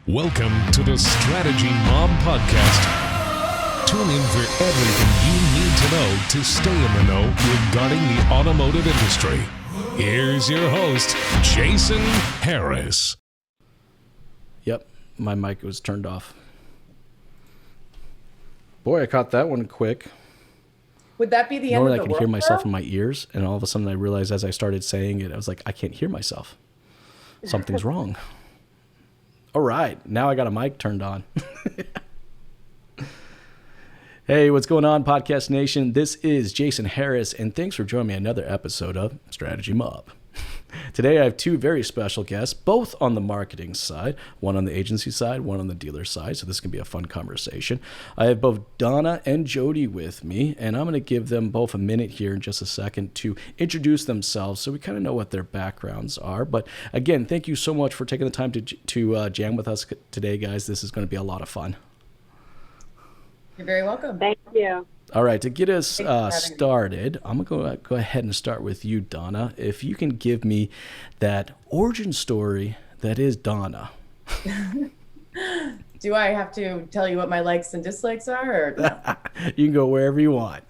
Welcome to the Strategy Mob Podcast. Tune in for everything you need to know to stay in the know regarding the automotive industry. Here's your host, Jason Harris. Yep, my mic was turned off. Boy, I caught that one quick. Would that be the end of the world? I can hear myself in my ears, and all of a sudden I realized as I started saying it, I was like, I can't hear myself. Something's wrong. All right, now I got a mic turned on. Hey, what's going on, Podcast Nation? This is Jason Harris, and thanks for joining me on another episode of Strategy Mob. Today I have two very special guests, both on the marketing side, one on the agency side, one on the dealer side, so this can be a fun conversation. I have both Donna and Jodie with me, and I'm going to give them both a minute here in just a second to introduce themselves so we kind of know what their backgrounds are. But again, thank you so much for taking the time to jam with us today, guys. This is going to be a lot of fun. You're very welcome. Thank you. All right, to get us started, I'm going to go ahead and start with you, Donna. If you can give me that origin story that is Donna. Do I have to tell you what my likes and dislikes are? Or no? You can go wherever you want.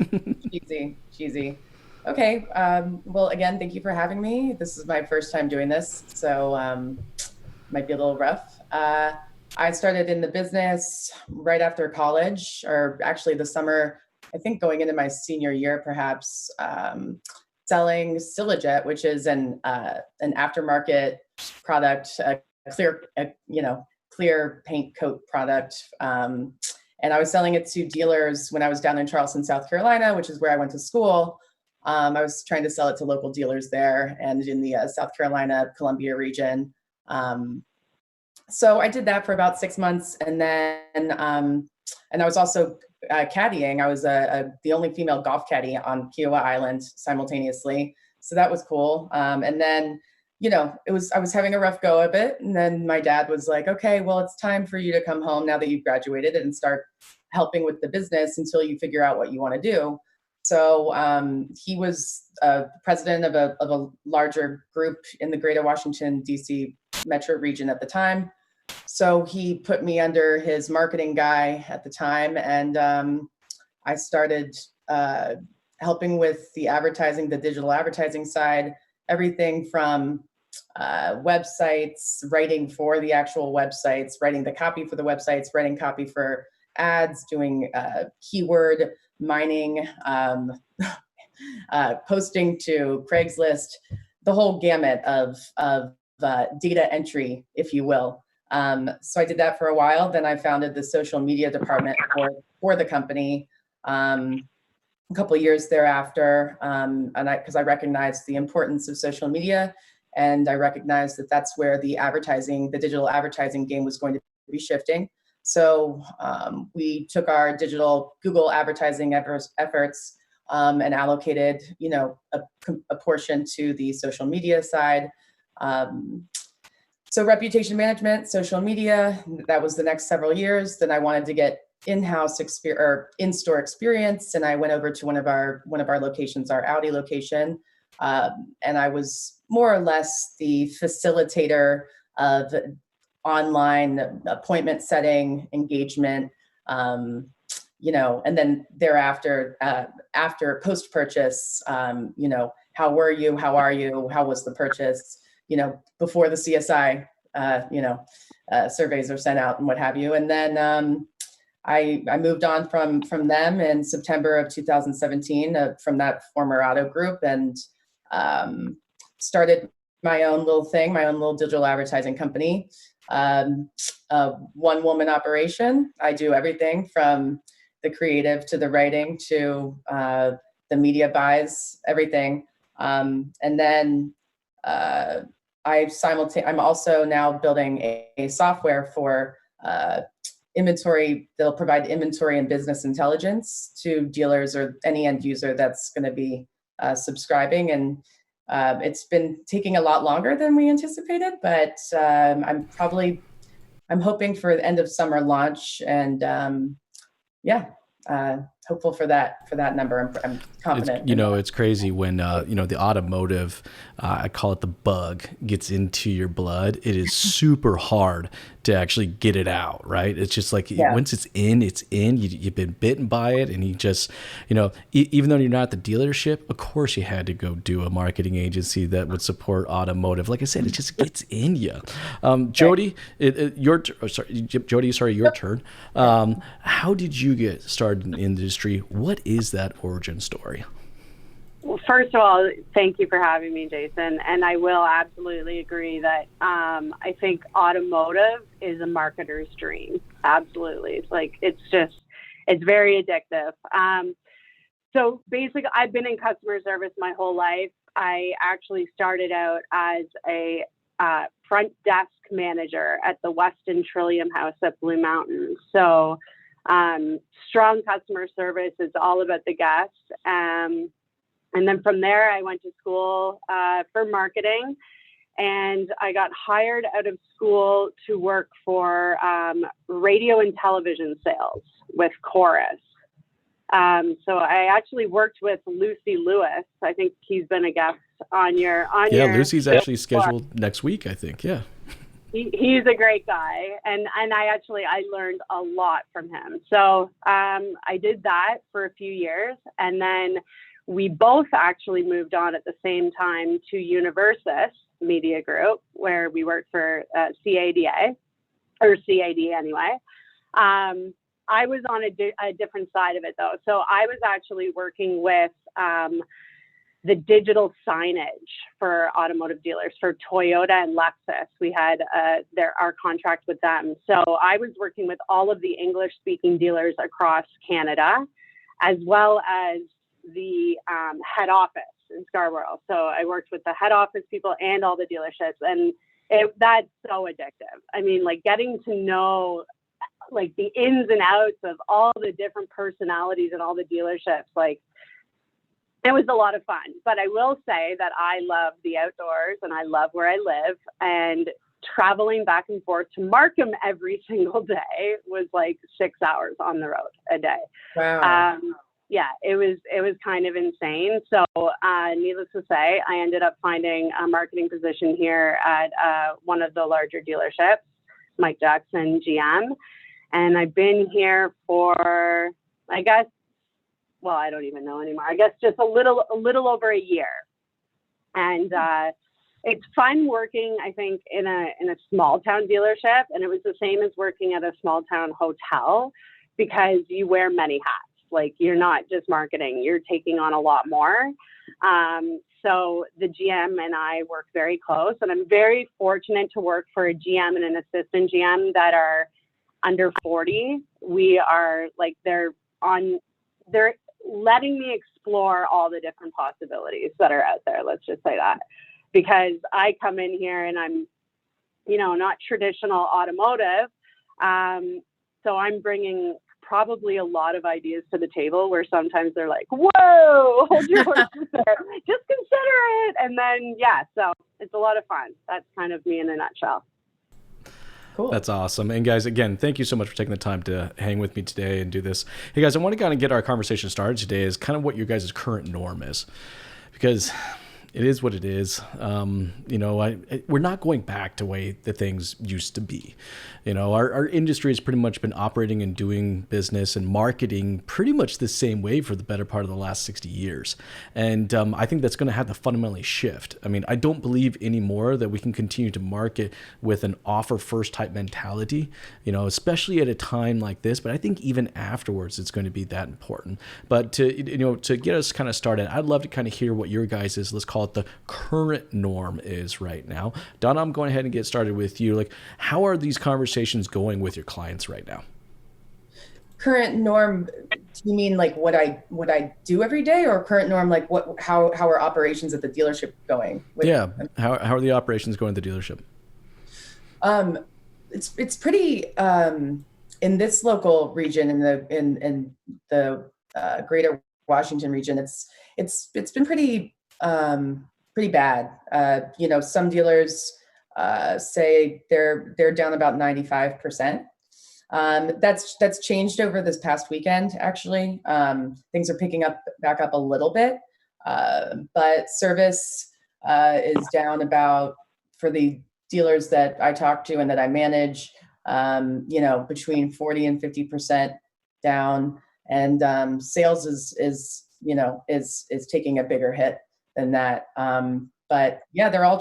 Cheesy. Okay. Well, again, thank you for having me. This is my first time doing this, so might be a little rough. I started in the business right after college, or actually the summer, I think going into my senior year, perhaps, selling Silajet, which is an aftermarket product, clear paint coat product. And I was selling it to dealers when I was down in Charleston, South Carolina, which is where I went to school. I was trying to sell it to local dealers there and in the South Carolina, Columbia region. So I did that for about 6 months, and then and I was also caddying. I was the only female golf caddy on Kiowa Island simultaneously, so that was cool. And then, I was having a rough go of it, and then my dad was like, "Okay, well, it's time for you to come home now that you've graduated and start helping with the business until you figure out what you want to do." So he was president of a larger group in the Greater Washington, D.C. metro region at the time. So he put me under his marketing guy at the time, and I started helping with the advertising, the digital advertising side, everything from websites, writing for the actual websites, writing the copy for the websites, writing copy for ads, doing keyword mining, posting to Craigslist, the whole gamut of data entry, if you will. So I did that for a while. Then I founded the social media department for the company a couple of years thereafter, because I recognized the importance of social media, and I recognized that that's where the digital advertising game was going to be shifting. So we took our digital Google advertising efforts and allocated, a portion to the social media side. So reputation management, social media, that was the next several years. Then I wanted to get in-house in-store experience, and I went over to one of our locations, our Audi location, and I was more or less the facilitator of online appointment setting, engagement, and then thereafter, after post-purchase, how were you? How are you? How was the purchase? Before the CSI, surveys are sent out and what have you. And then I moved on from them in September of 2017 from that former auto group, and started my own little thing, my own little digital advertising company. One woman operation. I do everything from the creative to the writing to the media buys, everything. And then I'm also now building a software for inventory. They'll provide inventory and business intelligence to dealers or any end user that's going to be subscribing. And it's been taking a lot longer than we anticipated, but I'm hoping for the end of summer launch, and hopeful for that number. I'm confident. It's crazy when the automotive, I call it the bug, gets into your blood. It is super hard to actually get it out, right? It's just like once it's in. You've been bitten by it, and you just, even though you're not at the dealership, of course you had to go do a marketing agency that would support automotive. Like I said, it just gets in you. Jodie, your turn. How did you get started in the industry? What is that origin story? Well, first of all, thank you for having me, Jason. And I will absolutely agree that I think automotive is a marketer's dream. Absolutely. It's very addictive. So basically, I've been in customer service my whole life. I actually started out as a front desk manager at the Westin Trillium House at Blue Mountain. So strong customer service is all about the guests. And then from there, I went to school for marketing, and I got hired out of school to work for radio and television sales with Chorus. So I actually worked with Lucy Lewis. I think he's been a guest on your Lucy's actually scheduled next week, I think. Yeah. He's a great guy, and I learned a lot from him. So I did that for a few years, and then we both actually moved on at the same time to Universus Media Group, where we worked for CAD anyway. I was on a different side of it though. So I was actually working with the digital signage for automotive dealers for Toyota and Lexus. We had our contract with them. So I was working with all of the English speaking dealers across Canada, as well as the head office in Scarborough. So I worked with the head office people and all the dealerships, and that's so addictive. I mean, like getting to know like the ins and outs of all the different personalities in all the dealerships, like it was a lot of fun. But I will say that I love the outdoors and I love where I live, and traveling back and forth to Markham every single day was like 6 hours on the road a day. Wow. Yeah, it was kind of insane. So needless to say, I ended up finding a marketing position here at one of the larger dealerships, Mike Jackson GM. And I've been here for, I guess, well, I don't even know anymore. I guess just a little over a year. And it's fun working, I think, in a small town dealership. And it was the same as working at a small town hotel, because you wear many hats. Like you're not just marketing, you're taking on a lot more. So the GM and I work very close, and I'm very fortunate to work for a GM and an assistant GM that are under 40. We are like, they're letting me explore all the different possibilities that are out there. Let's just say that, because I come in here and I'm, not traditional automotive. So I'm bringing probably a lot of ideas to the table where sometimes they're like, whoa, hold your horses there, just consider it. And then, so it's a lot of fun. That's kind of me in a nutshell. Cool. That's awesome. And guys, again, thank you so much for taking the time to hang with me today and do this. Hey guys, I want to kind of get our conversation started today is kind of what your guys' current norm is, because it is what it is. We're not going back to the way the things used to be. Our industry has pretty much been operating and doing business and marketing pretty much the same way for the better part of the last 60 years. And I think that's going to have to fundamentally shift. I mean, I don't believe anymore that we can continue to market with an offer first type mentality, especially at a time like this. But I think even afterwards, it's going to be that important. But to get us kind of started, I'd love to kind of hear what your guys' let's call it the current norm is right now. Donna, I'm going ahead and get started with you. Like, how are these conversations going with your clients right now? Current norm, do you mean like what I do every day, or current norm like how are operations at the dealership going? How are the operations going at the dealership? It's pretty in this local region, in the greater Washington region, it's been pretty bad. Some dealers say they're down about 95%. That's changed over this past weekend, actually. Things are picking back up a little bit, but service is down about, for the dealers that I talk to and that I manage, between 40 and 50% down, and sales is taking a bigger hit than that. But yeah, they're all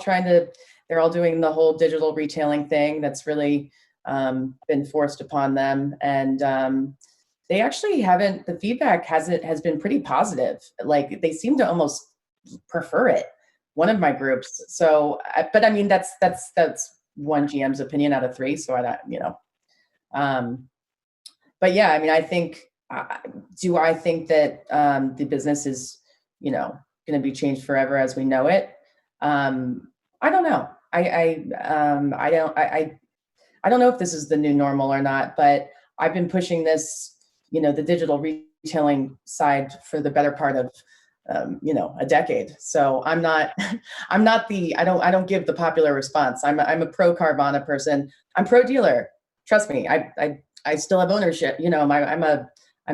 doing the whole digital retailing thing that's really been forced upon them, and they actually haven't. The feedback has been pretty positive. Like, they seem to almost prefer it. One of my groups. So, but I mean, that's one GM's opinion out of three. So but yeah, I mean, I think. Do I think that the business is, going to be changed forever as we know it? I don't know. I don't know if this is the new normal or not, but I've been pushing this, the digital retailing side for the better part of, a decade. So I don't give the popular response. I'm a pro Carvana person. I'm pro dealer. Trust me. I still have ownership. I'm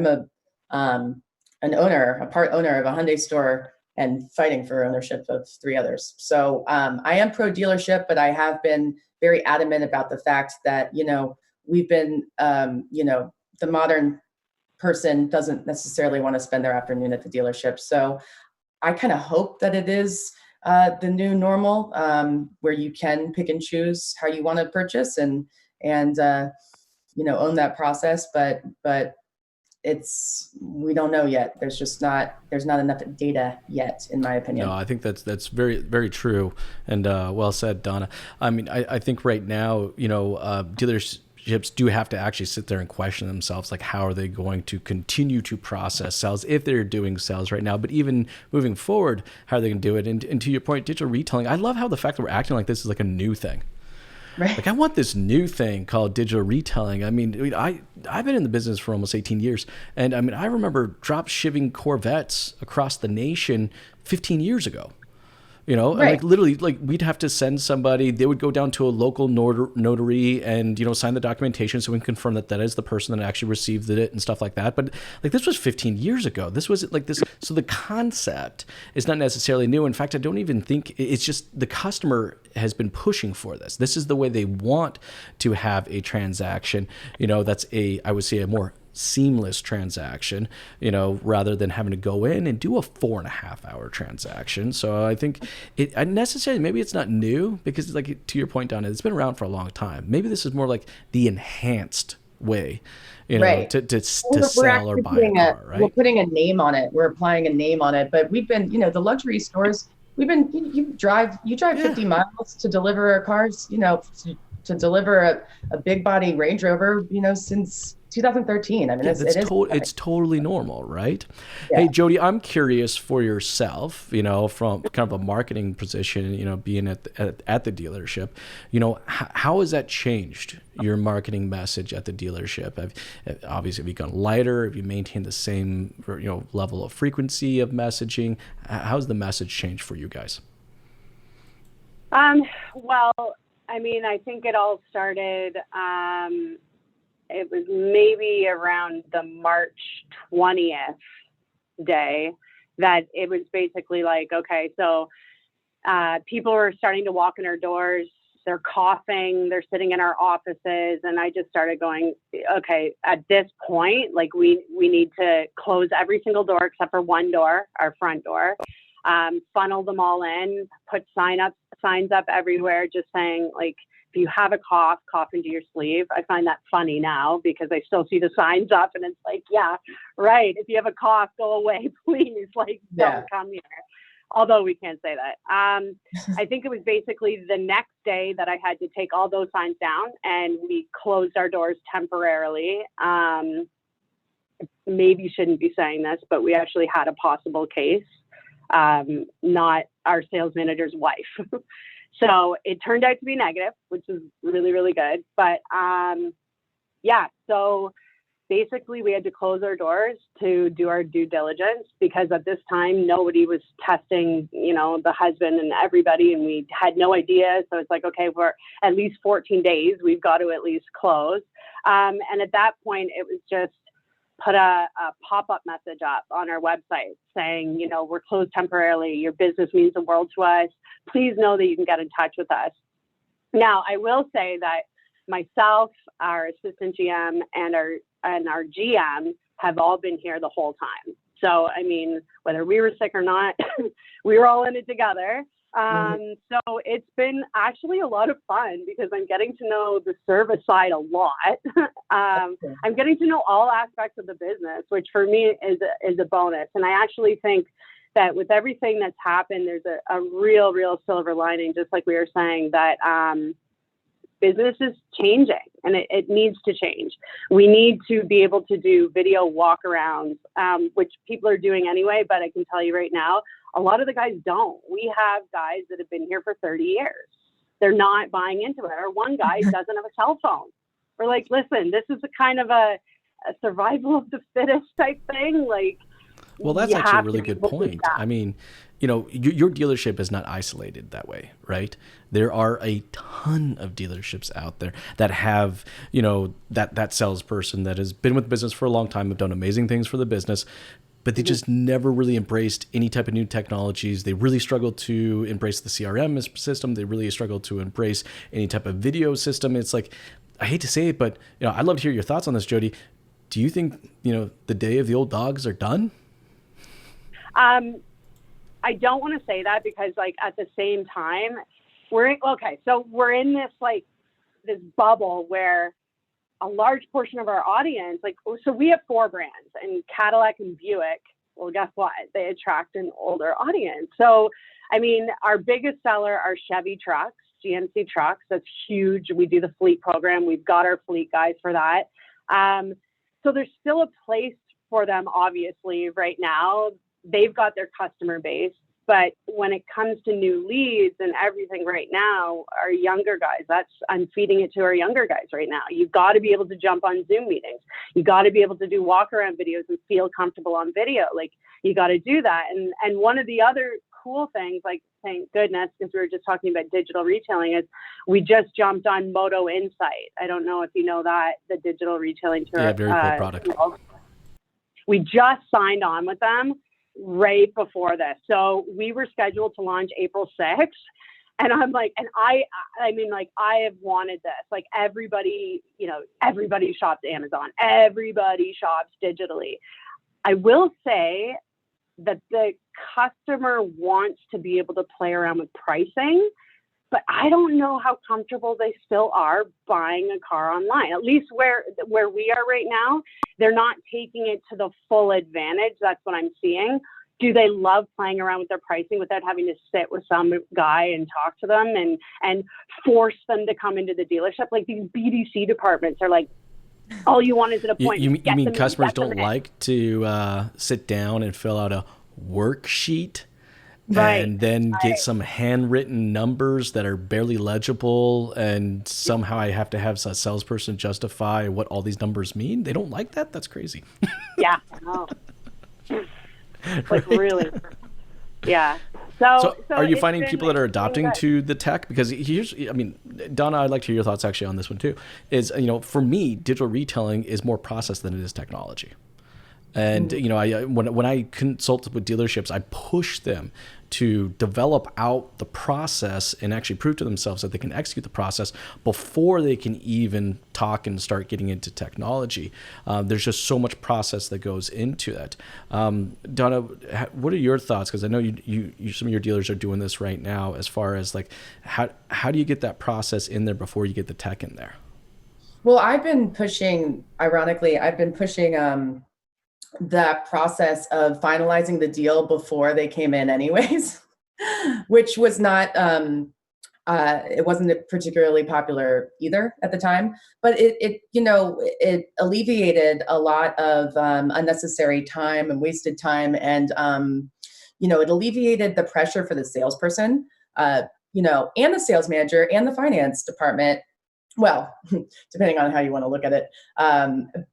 an owner, a part owner of a Hyundai store, and fighting for ownership of 3 others. So I am pro dealership, but I have been very adamant about the fact that, we've been, the modern person doesn't necessarily want to spend their afternoon at the dealership. So I kind of hope that it is the new normal, where you can pick and choose how you want to purchase and own that process. But we don't know yet. There's not enough data yet, in my opinion. No, I think that's very, very true, and well said, Donna. I mean, I think right now, dealerships do have to actually sit there and question themselves, like, how are they going to continue to process sales if they're doing sales right now? But even moving forward, how are they going to do it? And to your point, digital retailing, I love how the fact that we're acting like this is like a new thing. Right. Like, I want this new thing called digital retailing. I mean, I've been in the business for almost 18 years. And I mean, I remember drop shipping Corvettes across the nation 15 years ago. Right. And like, literally, like, we'd have to send somebody, they would go down to a local notary and, sign the documentation so we can confirm that is the person that actually received it and stuff like that. But like, this was 15 years ago. This was like this. So the concept is not necessarily new. In fact, I don't even think it's just the customer has been pushing for this. This is the way they want to have a transaction. That's I would say a more seamless transaction, rather than having to go in and do a 4.5-hour transaction. So I think maybe it's not new, because, like, to your point, Donna, it's been around for a long time. Maybe this is more like the enhanced way, to sell or buy a car, right? We're putting a name on it. We're applying a name on it. But we've been, the luxury stores, you drive 50 miles to deliver cars, to deliver a big body Range Rover, since 2013. I mean, it's totally normal, right? Yeah. Hey, Jodie, I'm curious for yourself, from kind of a marketing position, being at the dealership, how has that changed your marketing message at the dealership? Obviously, have you gone lighter? Have you maintained the same, level of frequency of messaging? How's the message changed for you guys? Well, I mean, I think it all started, it was maybe around the March 20th day that it was basically like, okay, so people were starting to walk in our doors, they're coughing, they're sitting in our offices, and I just started going, okay, at this point, like, we need to close every single door except for one door, our front door, funnel them all in, put signs up everywhere, just saying, like, if you have a cough into your sleeve. I find that funny now because I still see the signs up, and it's like, yeah, right. If you have a cough, go away, please. Like, don't come here. Although we can't say that. I think it was basically the next day that I had to take all those signs down, and we closed our doors temporarily. Maybe shouldn't be saying this, but we actually had a possible case, not our sales manager's wife. So it turned out to be negative, which is really, really good. But so basically we had to close our doors to do our due diligence, because at this time, nobody was testing, the husband and everybody, and we had no idea. So it's like, okay, for at least 14 days, we've got to at least close. And at that point, it was just put a pop-up message up on our website saying, you know, we're closed temporarily. Your business means the world to us. Please know that you can get in touch with us. Now, I will say that myself, our assistant GM, and our GM have all been here the whole time. So, I mean, whether we were sick or not, we were all in it together. So it's been actually a lot of fun because I'm getting to know the service side a lot. I'm getting to know all aspects of the business, which for me is a bonus. And I actually think that with everything that's happened, there's a real silver lining, just like we were saying, that business is changing and it needs to change. We need to be able to do video walkarounds, which people are doing anyway, but I can tell you right now, a lot of the guys don't. We have guys that have been here for 30 years. They're not buying into it. Or one guy doesn't have a cell phone. We're like, listen, this is a kind of a survival of the fittest type thing. Like, well, that's actually a really good point. I mean, you know, your dealership is not isolated that way, right? There are a ton of dealerships out there that have, you know, that salesperson that has been with the business for a long time, have done amazing things for the business, but they just never really embraced any type of new technologies. They really struggled to embrace the CRM system. They really struggled to embrace any type of video system. It's like, I hate to say it, but, you know, I'd love to hear your thoughts on this, Jodie. Do you think, you know, the day of the old dogs are done? I don't want to say that because, like, at the same time, we're in this, like, this bubble where a large portion of our audience, like, so we have 4 brands, and Cadillac and Buick, well, guess what? They attract an older audience. So, I mean, our biggest seller are Chevy trucks, GMC trucks. That's huge. We do the fleet program. We've got our fleet guys for that. So there's still a place for them, obviously, right now. They've got their customer base. But when it comes to new leads and everything right now, our younger guys, I'm feeding it to our younger guys right now. You've got to be able to jump on Zoom meetings. You got to be able to do walk around videos and feel comfortable on video. Like, you got to do that. And one of the other cool things, like, thank goodness, because we were just talking about digital retailing, is we just jumped on Moto Insight. I don't know if you know that, the digital retailing tour. Yeah, very cool product. We just signed on with them right before this. So we were scheduled to launch April 6th. And I'm like, and I mean, like, I have wanted this. Like, everybody, you know, everybody shops Amazon. Everybody shops digitally. I will say that the customer wants to be able to play around with pricing, but I don't know how comfortable they still are buying a car online. At least where we are right now, they're not taking it to the full advantage. That's what I'm seeing. Do they love playing around with their pricing without having to sit with some guy and talk to them and force them to come into the delership? Like, these BDC departments are like, all you want is an appointment. You mean customers don't like to sit down and fill out a worksheet? Right. And then get some handwritten numbers that are barely legible, and somehow I have to have a salesperson justify what all these numbers mean. They don't like that? That's crazy. Yeah. No. Like, really. Yeah. So are you finding people that are adopting to the tech? Because Donna, I'd like to hear your thoughts actually on this one too. Is, you know, for me, digital retailing is more process than it is technology. And, you know, when I consult with dealerships, I push them to develop out the process and actually prove to themselves that they can execute the process before they can even talk and start getting into technology. There's just so much process that goes into that. Donna, what are your thoughts? Because I know you some of your dealers are doing this right now, as far as, like, how do you get that process in there before you get the tech in there? Well, ironically, I've been pushing that process of finalizing the deal before they came in anyways, which was not, it wasn't particularly popular either at the time, but it alleviated a lot of unnecessary time and wasted time. And, it alleviated the pressure for the salesperson, and the sales manager and the finance department. Well, depending on how you want to look at it.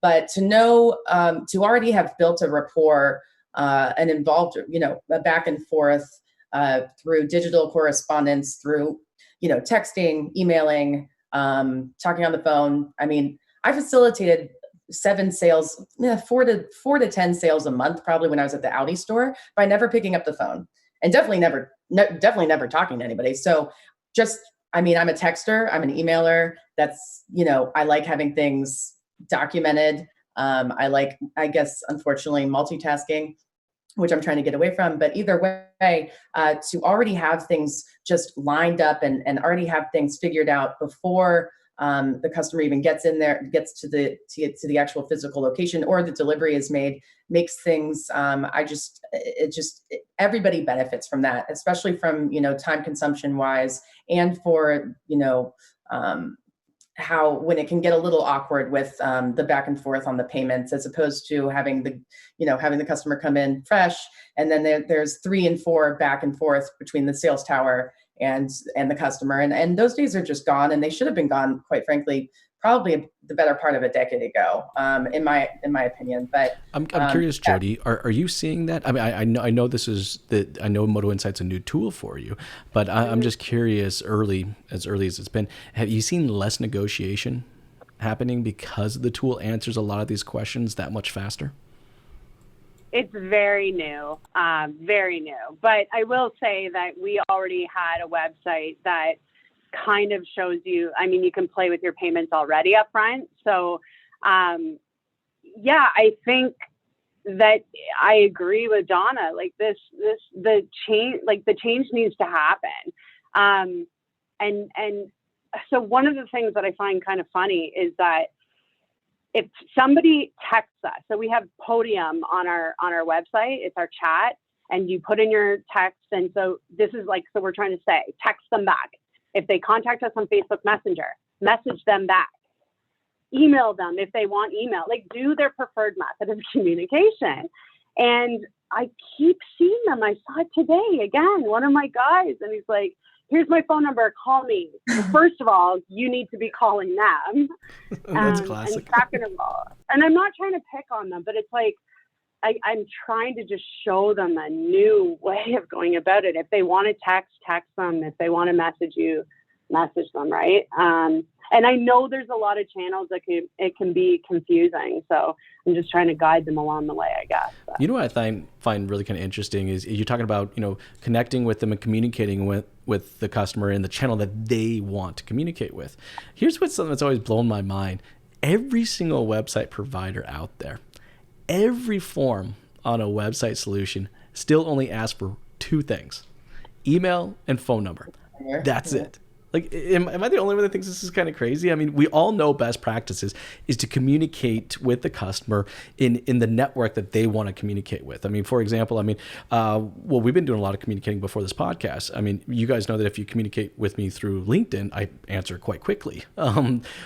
But to know, to already have built a rapport and involved, a back and forth through digital correspondence, through, texting, emailing, talking on the phone. I mean, I facilitated 4 to 10 sales a month, probably when I was at the Audi store, by never picking up the phone and definitely never talking to anybody. So I'm a texter, I'm an emailer. That's, I like having things documented. I guess, unfortunately, multitasking, which I'm trying to get away from. But either way, to already have things just lined up and already have things figured out before the customer even gets in there, gets to the actual physical location, or the delivery is made, makes things. Everybody benefits from that, especially from time consumption wise, and for how when it can get a little awkward with the back and forth on the payments, as opposed to having the customer come in fresh, and then there's 3 and 4 back and forth between the sales tower and the customer, and those days are just gone, and they should have been gone, quite frankly, probably the better part of a decade ago, in my opinion. But I'm curious, Jodie, are you seeing that? I mean, I know I know Moto Insight's a new tool for you, but I'm just curious, as early as it's been, have you seen less negotiation happening because the tool answers a lot of these questions that much faster? It's very new, very new. But I will say that we already had a website that kind of shows you, you can play with your payments already up front. So, I think that I agree with Donna, like the change needs to happen. And so one of the things that I find kind of funny is that if somebody texts us, so we have Podium on our website, it's our chat, and you put in your text. And so this is so we're trying to say, text them back. If they contact us on Facebook Messenger, message them back. Email them if they want email. Do their preferred method of communication. And I keep seeing them. I saw it today again. One of my guys, and he's like, "Here's my phone number. Call me." So first of all, you need to be calling them. That's classic. And second of all, and I'm not trying to pick on them, but it's like I'm trying to just show them a new way of going about it. If they want to text them. If they want to message you, message them, right? And I know there's a lot of channels that it can be confusing. So I'm just trying to guide them along the way, I guess. But. What I find really kind of interesting is you're talking about, connecting with them and communicating with the customer in the channel that they want to communicate with. Here's something that's always blown my mind. Every single website provider out there, every form on a website solution still only asks for 2 things: email and phone number. That's it. Am I the only one that thinks this is kind of crazy? I mean, we all know best practices is to communicate with the customer in the network that they want to communicate with. I mean, for example, we've been doing a lot of communicating before this podcast. I mean, you guys know that if you communicate with me through LinkedIn, I answer quite quickly.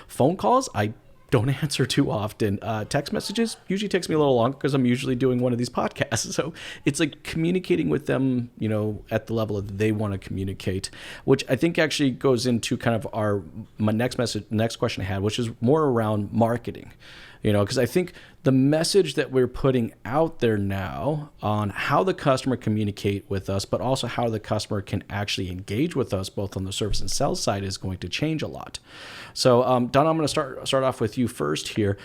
Phone calls, I don't answer too often. Text messages usually takes me a little longer because I'm usually doing one of these podcasts. So it's communicating with them, at the level that they want to communicate, which I think actually goes into kind of my next question I had, which is more around marketing. Because I think the message that we're putting out there now on how the customer communicate with us, but also how the customer can actually engage with us, both on the service and sales side, is going to change a lot. So, Donna, I'm going to start off with you first here.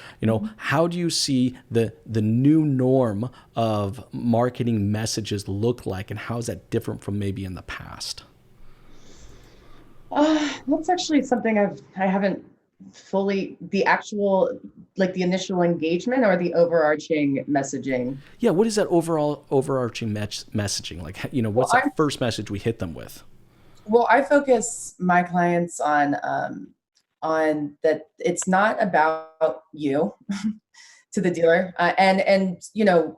How do you see the new norm of marketing messages look like, and how is that different from maybe in the past? That's actually something I haven't fully, the actual, the initial engagement or the overarching messaging. Yeah, what is that overarching messaging? What's that first message we hit them with? Well, I focus my clients on that it's not about you to the dealer, and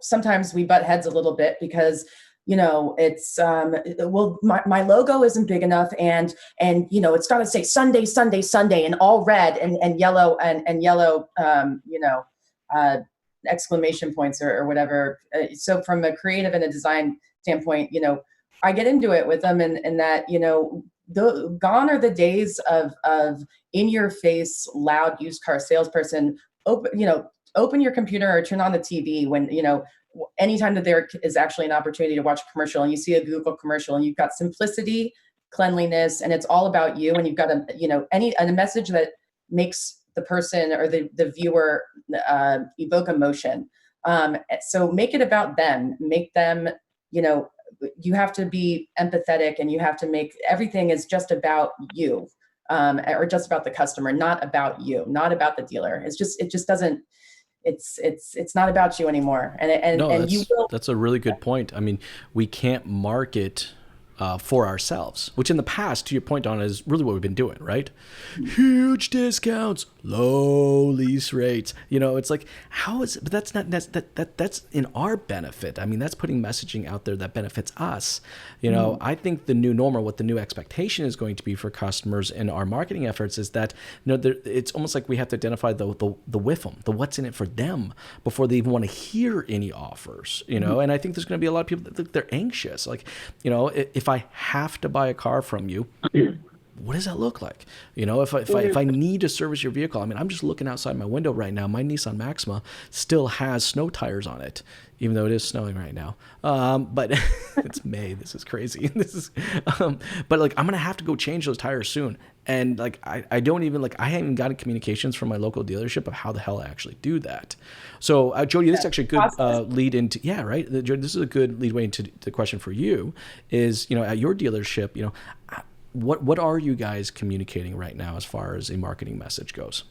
sometimes we butt heads a little bit because it's my logo isn't big enough, and it's got to say Sunday, Sunday, Sunday in all red and yellow and yellow exclamation points or whatever. So from a creative and a design standpoint, I get into it with them, and that gone are the days of in your face loud used car salesperson. Open your computer or turn on the TV when anytime that there is actually an opportunity to watch a commercial and you see a Google commercial and you've got simplicity, cleanliness, and it's all about you, and you've got a message that makes the person or the viewer evoke emotion. So make it about them. Make them, you have to be empathetic, and you have to make everything is just about you, or just about the customer, not about you, not about the dealer. It just doesn't. It's not about you anymore. That's a really good point. I mean, we can't market for ourselves, which in the past, to your point, Donna, is really what we've been doing, right? Huge discounts, low lease rates. It's like, but that's not that's in our benefit. I mean, that's putting messaging out there that benefits us. I think the new normal, what the new expectation is going to be for customers in our marketing efforts is that, it's almost like we have to identify the with them, the what's in it for them before they even want to hear any offers, and I think there's going to be a lot of people that they're anxious. Like, if I have to buy a car from you, what does that look like? If I need to service your vehicle, I mean, I'm just looking outside my window right now. My Nissan Maxima still has snow tires on it, even though it is snowing right now. But it's May. This is crazy. But like, I'm going to have to go change those tires soon. And like, I don't even I haven't gotten communications from my local dealership of how the hell I actually do that. So Jodie, this is actually a good lead into, yeah, right. Jodie, this is a good lead way into the question for you is, at your dealership, what are you guys communicating right now as far as a marketing message goes?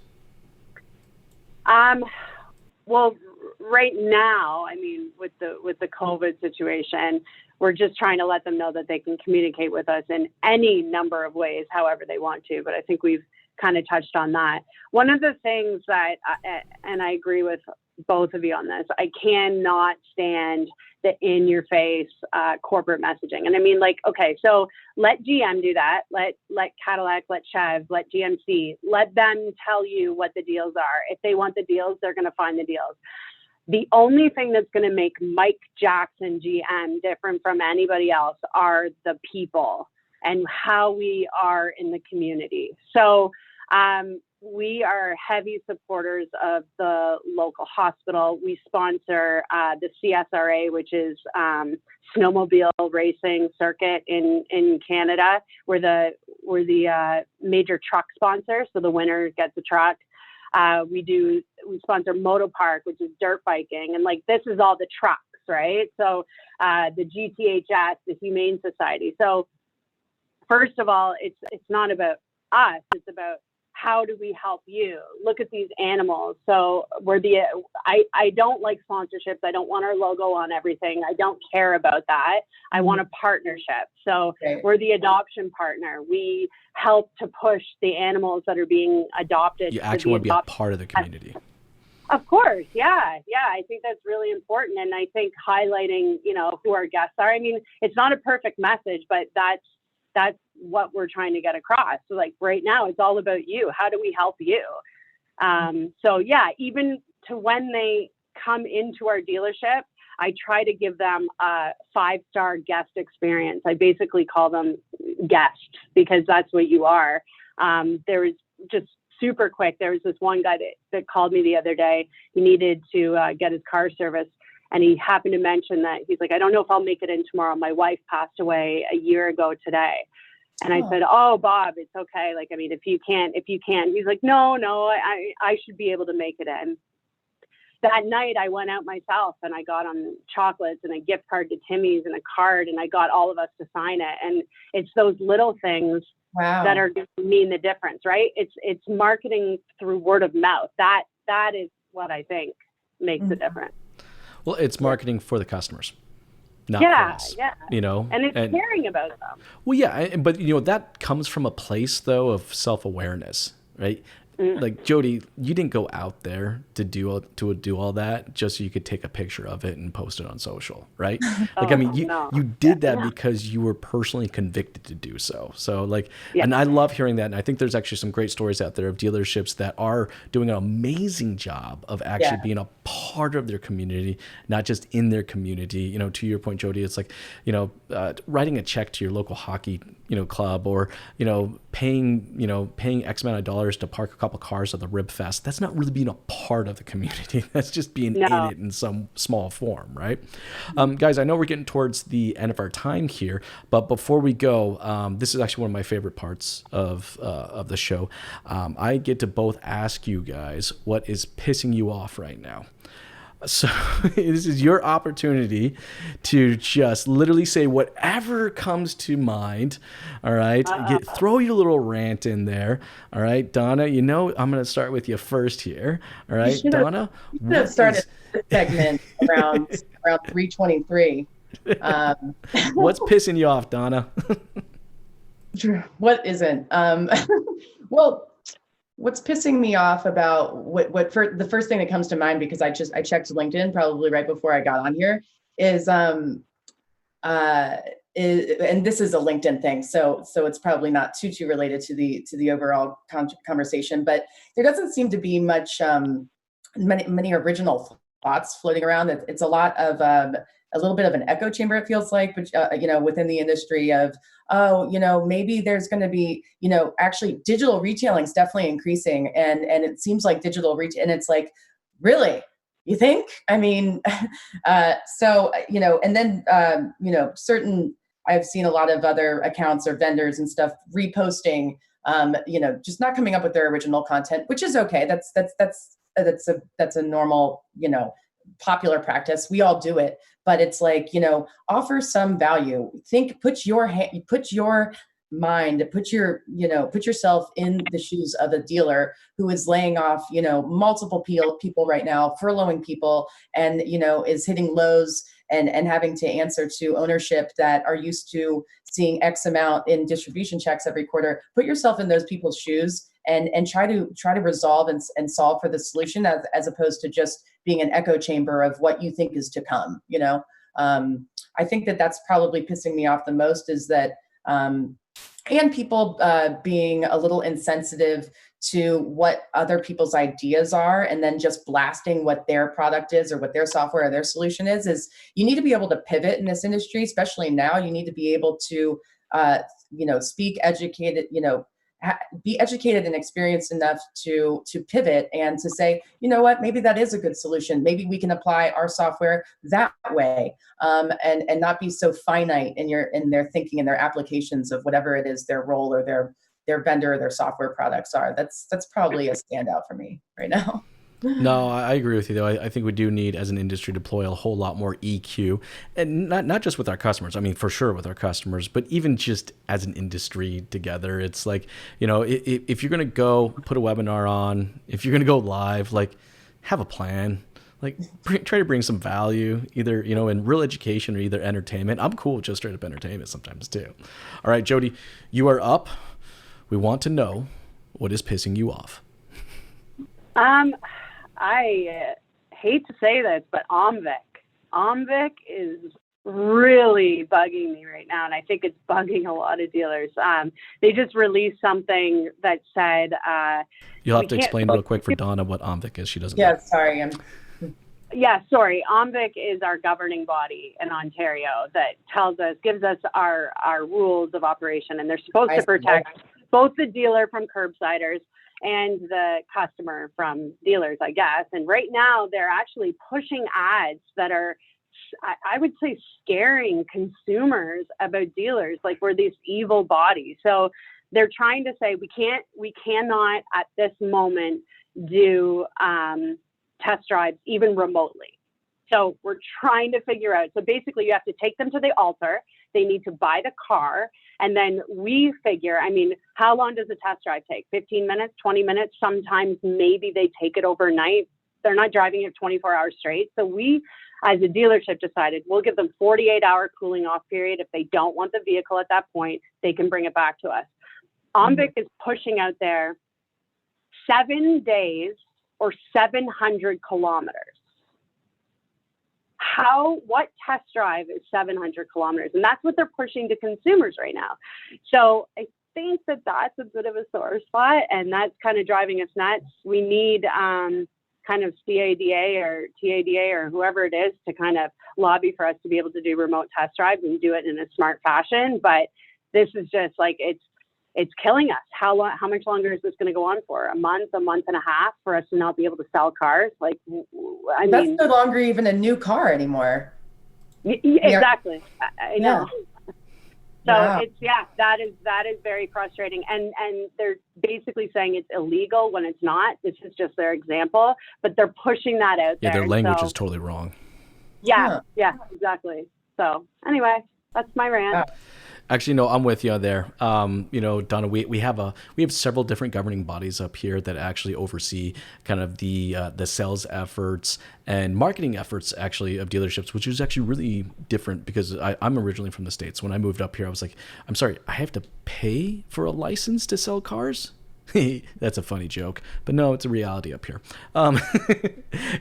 Well, right now, I mean, with the COVID situation, we're just trying to let them know that they can communicate with us in any number of ways, however they want to. But I think we've kind of touched on that. One of the things that, and I agree with both of you on this, I cannot stand the in-your-face corporate messaging. And I mean, okay, so let GM do that. Let Cadillac, let Chev, let GMC, let them tell you what the deals are. If they want the deals, they're going to find the deals. The only thing that's going to make Mike Jackson GM different from anybody else are the people and how we are in the community. So we are heavy supporters of the local hospital. We sponsor the CSRA, which is snowmobile racing circuit in Canada. We're the major truck sponsor, so the winner gets a truck. We sponsor Motopark, which is dirt biking, and this is all the trucks, right? So the GTHS, the Humane Society. So first of all, it's not about us; it's about how do we help you? Look at these animals. So I don't like sponsorships. I don't want our logo on everything. I don't care about that. I want a partnership. So we're the adoption partner. We help to push the animals that are being adopted. You actually want to be a part of the community. Of course. Yeah. I think that's really important. And I think highlighting, who our guests are. I mean, it's not a perfect message, but that's what we're trying to get across. So right now, it's all about you. How do we help you? So yeah, even to when they come into our dealership, I try to give them a 5-star guest experience. I basically call them guests because that's what you are. There was just super quick. There was this one guy that called me the other day. He needed to get his car serviced. And he happened to mention that he's like, I don't know if I'll make it in tomorrow. My wife passed away a year ago today. And I said, oh, Bob, it's okay. If you can't, he's like, no, I should be able to make it in. That night I went out myself and I got on chocolates and a gift card to Timmy's and a card, and I got all of us to sign it. And it's those little things that are going to mean the difference, right? It's marketing through word of mouth. That is what I think makes the difference. Well, it's marketing for the customers, not for us. Yeah. And it's caring about them. Well, yeah, but that comes from a place though of self-awareness, right? Like Jodie, you didn't go out there to do all that just so you could take a picture of it and post it on social, right? You did that because you were personally convicted to do so. So and I love hearing that. And I think there's actually some great stories out there of dealerships that are doing an amazing job of actually being a part of their community, not just in their community. To your point, Jodie, it's writing a check to your local hockey, club, or paying X amount of dollars to park a couple cars at the Rib Fest. That's not really being a part of the community. That's just being in it in some small form, right? Guys, I know we're getting towards the end of our time here, but before we go, this is actually one of my favorite parts of the show. I get to both ask you guys what is pissing you off right now. So this is your opportunity to just literally say whatever comes to mind. All right. Throw your little rant in there. All right. Donna, I'm going to start with you first here. All right. Donna. You should have started this segment around 3:23. What's pissing you off, Donna? What isn't? Well, what's pissing me off about what for the first thing that comes to mind, because I checked LinkedIn probably right before I got on here, is and this is a LinkedIn thing, so it's probably not too related to the overall conversation, but there doesn't seem to be much many original thoughts floating around. It's a lot of a little bit of an echo chamber, it feels like, but within the industry of, maybe there's going to be, actually digital retailing is definitely increasing, and it seems like digital retail, and it's like, really, you think? I mean, and then certain, I've seen a lot of other accounts or vendors and stuff reposting, just not coming up with their original content, which is okay. That's a normal, popular practice. We all do it, but it's like, offer some value. Put your mind, put yourself in the shoes of a dealer who is laying off, multiple people right now, furloughing people, and, is hitting lows and having to answer to ownership that are used to seeing X amount in distribution checks every quarter. Put yourself in those people's shoes and try to resolve and solve for the solution, as opposed to just being an echo chamber of what you think is to come. I think that's probably pissing me off the most, is that and people being a little insensitive to what other people's ideas are, and then just blasting what their product is or what their software or their solution is you need to be able to pivot in this industry, especially now. You need to be able to speak educated, be educated and experienced enough to pivot and to say, what, maybe that is a good solution. Maybe we can apply our software that way, and not be so finite in their thinking and their applications of whatever it is their role or their vendor or their software products are. That's probably a standout for me right now. No, I agree with you, though. I think we do need, as an industry, deploy a whole lot more EQ, and not just with our customers. I mean, for sure with our customers, but even just as an industry together. It's like, if you're going to go put a webinar on, if you're going to go live, like, have a plan. Like, try to bring some value, either, in real education or either entertainment. I'm cool with just straight up entertainment sometimes too. All right, Jodie, you are up. We want to know what is pissing you off. I hate to say this, but ONVIC is really bugging me right now, and I think it's bugging a lot of dealers. They just released something that said... You'll have to explain real quick for Donna what ONVIC is. She doesn't know. Yeah, sorry. ONVIC is our governing body in Ontario that gives us our rules of operation, and they're supposed to protect both the dealer from curbsiders and the customer from dealers, I guess. And right now they're actually pushing ads that are, I would say, scaring consumers about dealers, like we're these evil bodies. So they're trying to say we cannot at this moment do test drives even remotely. So we're trying to figure out. So basically you have to take them to the altar. They need to buy the car. And then we figure, how long does a test drive take? 15 minutes, 20 minutes? Sometimes maybe they take it overnight. They're not driving it 24 hours straight. So we, as a dealership, decided we'll give them 48-hour cooling off period. If they don't want the vehicle at that point, they can bring it back to us. ONVIC is pushing out there 7 days or 700 kilometers. What test drive is 700 kilometers? And that's what they're pushing to consumers right now. So I think that's a bit of a sore spot, and that's kind of driving us nuts. We need kind of CADA or TADA or whoever it is to kind of lobby for us to be able to do remote test drives and do it in a smart fashion. But this is just like, it's killing us. How much longer is this going to go on for? A month and a half for us to not be able to sell cars? Like, I That's mean, no longer even a new car anymore. Exactly. I know. Yeah. So Wow. that is very frustrating. And they're basically saying it's illegal when it's not. This is just their example, but they're pushing that out there. Yeah, their language is totally wrong. Yeah, exactly. So anyway, that's my rant. Wow. Actually, no, I'm with you there. Donna, we have several different governing bodies up here that actually oversee kind of the sales efforts and marketing efforts actually of dealerships, which is actually really different because I'm originally from the States. When I moved up here, I was like, I'm sorry, I have to pay for a license to sell cars? That's a funny joke, but no, it's a reality up here.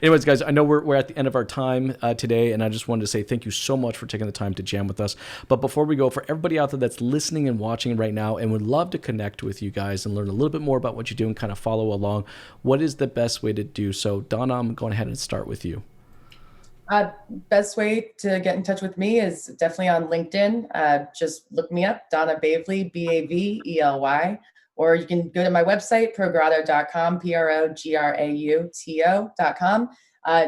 Anyways, guys, I know we're at the end of our time today, and I just wanted to say thank you so much for taking the time to jam with us. But before we go, for everybody out there that's listening and watching right now and would love to connect with you guys and learn a little bit more about what you do and kind of follow along, what is the best way to do so? Donna, I'm going ahead and start with you. Best way to get in touch with me is definitely on LinkedIn. Just look me up, Donna Bavely, Bavely. Or you can go to my website, prograuto.com, prograuto.com.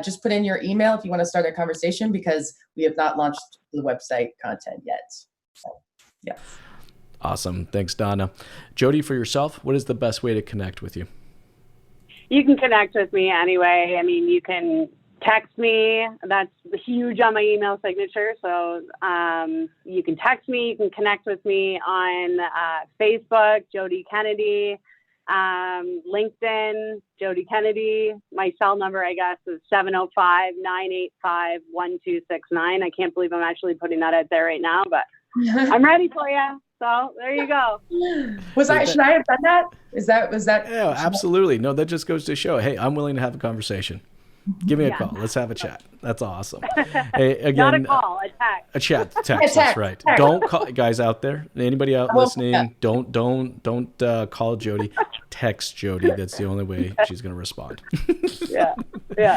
Just put in your email if you want to start a conversation because we have not launched the website content yet. So, yes. Awesome. Thanks, Donna. Jodie, for yourself, what is the best way to connect with you? You can connect with me anyway. I mean, you can text me. That's huge on my email signature. So you can text me. You can connect with me on Facebook, Jodie Kennedy, LinkedIn, Jodie Kennedy. My cell number, I guess, is 705-985-1269. I can't believe I'm actually putting that out there right now, but I'm ready for you. So there you go. Should I have done that? Was that? Yeah, absolutely. No, that just goes to show, hey, I'm willing to have a conversation. Give me a call. Let's have a chat. That's awesome. Hey, again, not a call, a text. A chat, text. That's right. Text. Don't call, guys out there. Anybody out listening? Don't call Jodie. Text Jodie. That's the only way she's going to respond. Yeah.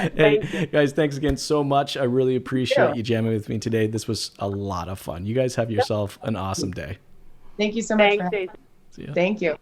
Thank you. Guys, thanks again so much. I really appreciate you jamming with me today. This was a lot of fun. You guys have yourself an awesome day. Thank you so much. Thanks, Jason. See ya. Thank you.